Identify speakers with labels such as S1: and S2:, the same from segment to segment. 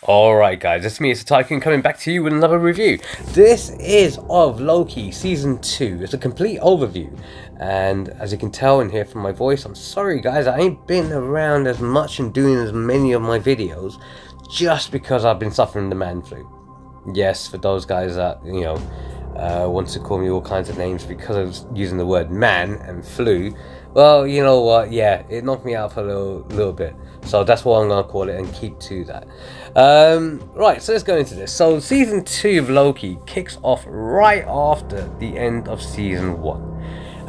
S1: Alright guys, it's me, it's Tycoon, coming back to you with another review. This is of Loki Season 2. It's a complete overview. And as you can tell and hear from my voice, I'm sorry guys, I ain't been around as much and doing as many of my videos just because I've been suffering the man flu. Yes, for those guys that, want to call me all kinds of names because I was using the word man and flu. Well, you know what, yeah, it knocked me out for a little bit. So that's what I'm going to call it and keep to that. Right, so let's go into this. So Season 2 of Loki kicks off right after the end of Season 1.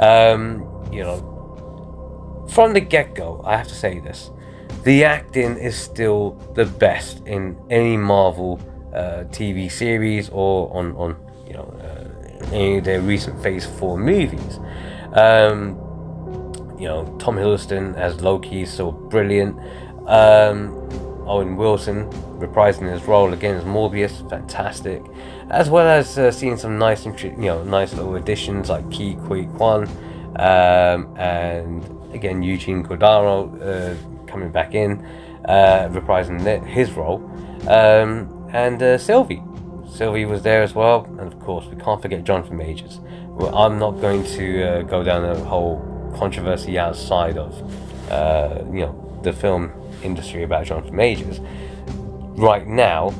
S1: From the get-go, I have to say this. The acting is still the best in any Marvel TV series or on any of their recent Phase 4 movies. Tom Hiddleston as Loki is so brilliant. Owen Wilson reprising his role again as Morbius, fantastic. As well as seeing some nice little additions like Ki Kui Kwan, and again Eugene Cordaro coming back in, reprising his role, and Sylvie. Sylvie was there as well, and of course we can't forget Jonathan Majors. Well, I'm not going to go down a whole controversy outside of the film industry about Jonathan Majors. Right now,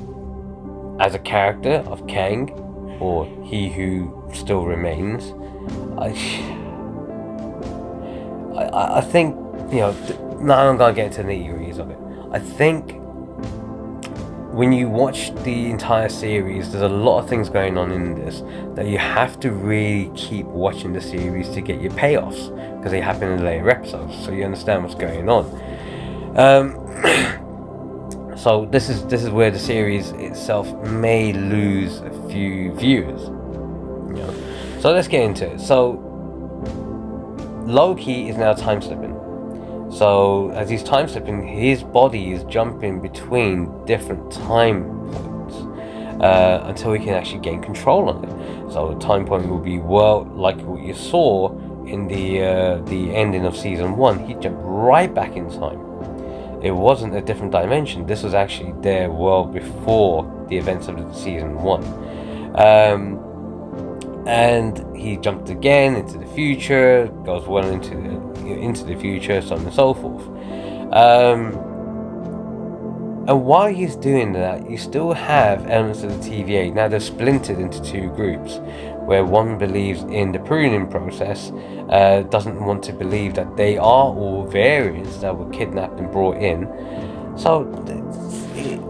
S1: as a character of Kang, or He Who Still Remains, I think, now I'm going to get into the nitty-gritties of it. I think when you watch the entire series, there's a lot of things going on in this that you have to really keep watching the series to get your payoffs, because they happen in the later episodes, so you understand what's going on. So this is where the series itself may lose a few viewers. So let's get into it. So Loki is now time slipping. So as he's time slipping, his body is jumping between different time points until he can actually gain control on it. So the time point will be, well, like what you saw in the ending of Season 1. He jumped right back in time. It wasn't a different dimension. This was actually their world before the events of Season 1. And he jumped again into the future, goes well into the future, so on and so forth. And while he's doing that, you still have elements of the TVA. Now they're splintered into two groups, where one believes in the pruning process, doesn't want to believe that they are all variants that were kidnapped and brought in. So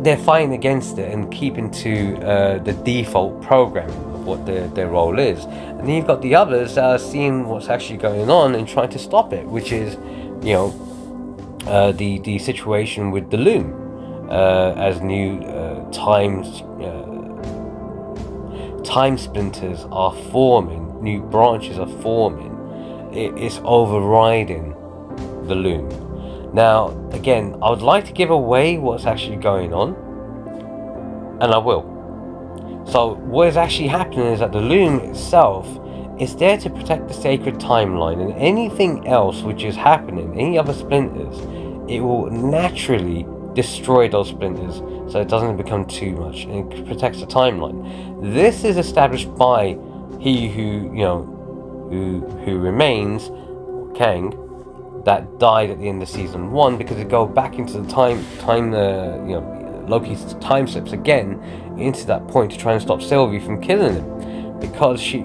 S1: they're fighting against it and keeping to the default programming of what their role is. And then you've got the others that are seeing what's actually going on and trying to stop it, which is, the situation with the Loom, as new time splinters are forming, new branches are forming. It's overriding the Loom. Now, again, I would like to give away what's actually going on, and I will. So, what is actually happening is that the Loom itself is there to protect the sacred timeline, and anything else which is happening, any other splinters, it will naturally destroy those splinters so it doesn't become too much, and it protects the timeline. This is established by He Who Remains, Kang, that died at the end of Season 1, because it goes back into the Loki's time slips again into that point to try and stop Sylvie from killing him, because she,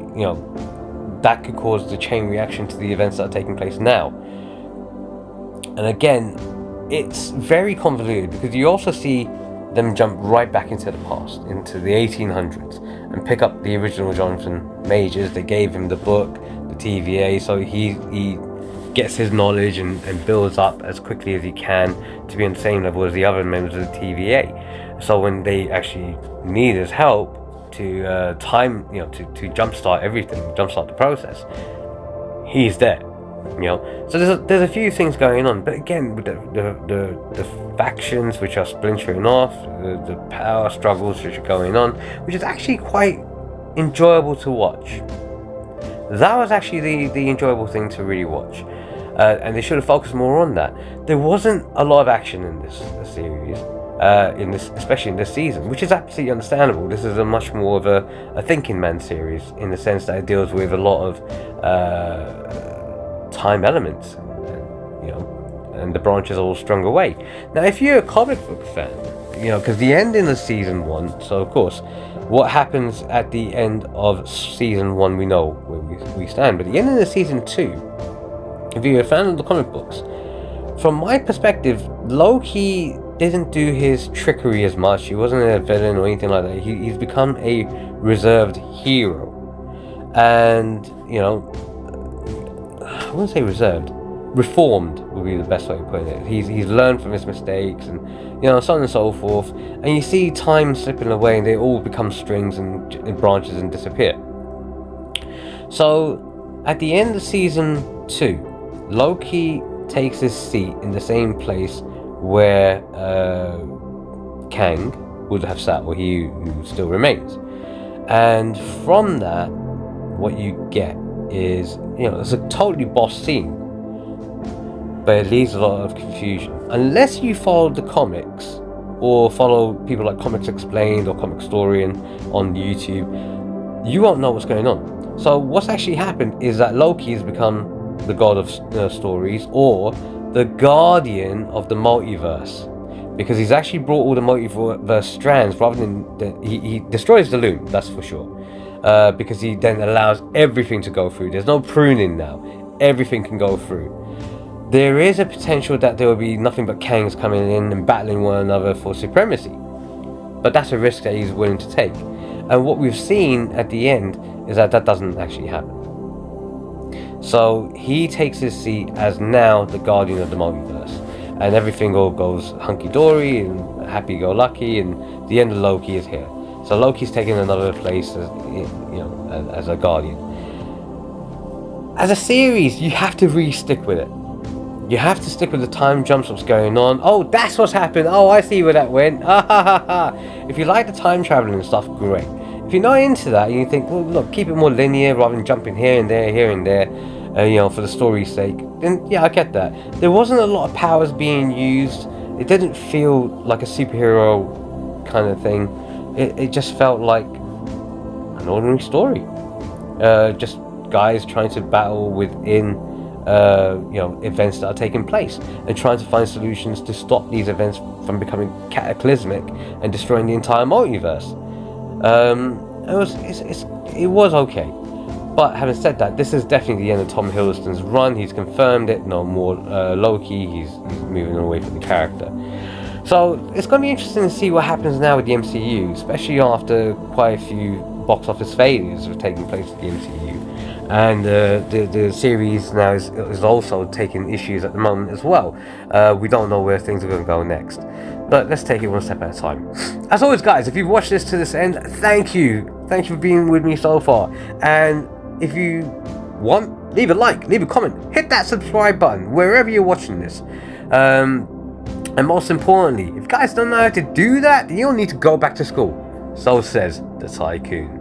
S1: that could cause the chain reaction to the events that are taking place now. And again, it's very convoluted, because you also see them jump right back into the past, into the 1800s, and pick up the original Jonathan Majors. They gave him the book, the TVA, so he gets his knowledge and builds up as quickly as he can to be on the same level as the other members of the TVA. So when they actually need his help to to jumpstart everything, jumpstart the process, he's there. So there's a few things going on, but again, with the factions which are splintering off, the power struggles which are going on, which is actually quite enjoyable to watch. That was actually the enjoyable thing to really watch. And they should have focused more on that. There wasn't a lot of action in this series. especially in this season, which is absolutely understandable. This is a much more of a thinking man series, in the sense that it deals with a lot of time elements, and the branches are all strung away. Now, if you're a comic book fan, because the ending of season 1, so of course, what happens at the end of season 1, we know where we stand. But the end of season 2, if you're a fan of the comic books, from my perspective, Loki didn't do his trickery as much. He wasn't a villain or anything like that. He's become a reserved hero. And, I wouldn't say reserved. Reformed would be the best way of putting it. He's learned from his mistakes, and so on and so forth. And you see time slipping away, and they all become strings and branches and disappear. So at the end of season 2, Loki takes his seat in the same place where Kang would have sat, or he who still remains. And from that, what you get is, it's a totally boss scene, but it leaves a lot of confusion. Unless you follow the comics, or follow people like Comics Explained or Comic Storian on YouTube, you won't know what's going on. So what's actually happened is that Loki has become the god of stories, or the guardian of the multiverse, because he's actually brought all the multiverse strands, rather than he destroys the loom, that's for sure, because he then allows everything to go through. There's no pruning now, everything can go through. There is a potential that there will be nothing but Kangs coming in and battling one another for supremacy, but that's a risk that he's willing to take. And what we've seen at the end is that doesn't actually happen. So he takes his seat as now the guardian of the multiverse, and everything all goes hunky-dory and happy-go-lucky, and the end of Loki is here. So Loki's taking another place as a guardian. As a series, you have to really stick with it. You have to stick with the time jumps, what's going on. Oh, that's what's happened. Oh, I see where that went. If you like the time traveling and stuff, great. If you're not into that, and you think, well, look, keep it more linear rather than jumping here and there, for the story's sake, then yeah, I get that. There wasn't a lot of powers being used. It didn't feel like a superhero kind of thing. It just felt like an ordinary story. Just guys trying to battle within events that are taking place, and trying to find solutions to stop these events from becoming cataclysmic and destroying the entire multiverse. It was okay, but having said that, this is definitely the end of Tom Hiddleston's run. He's confirmed it. No more Loki. He's moving away from the character. So it's going to be interesting to see what happens now with the MCU, especially after quite a few box office failures have taken place with the MCU. And the series now is also taking issues at the moment as well. We don't know where things are going to go next, but let's take it one step at a time. As always, guys, if you've watched this to this end, thank you for being with me so far. And if you want, leave a like, leave a comment, hit that subscribe button wherever you're watching this. And most importantly, if you guys don't know how to do that, then you'll need to go back to school. So says the Tycoon.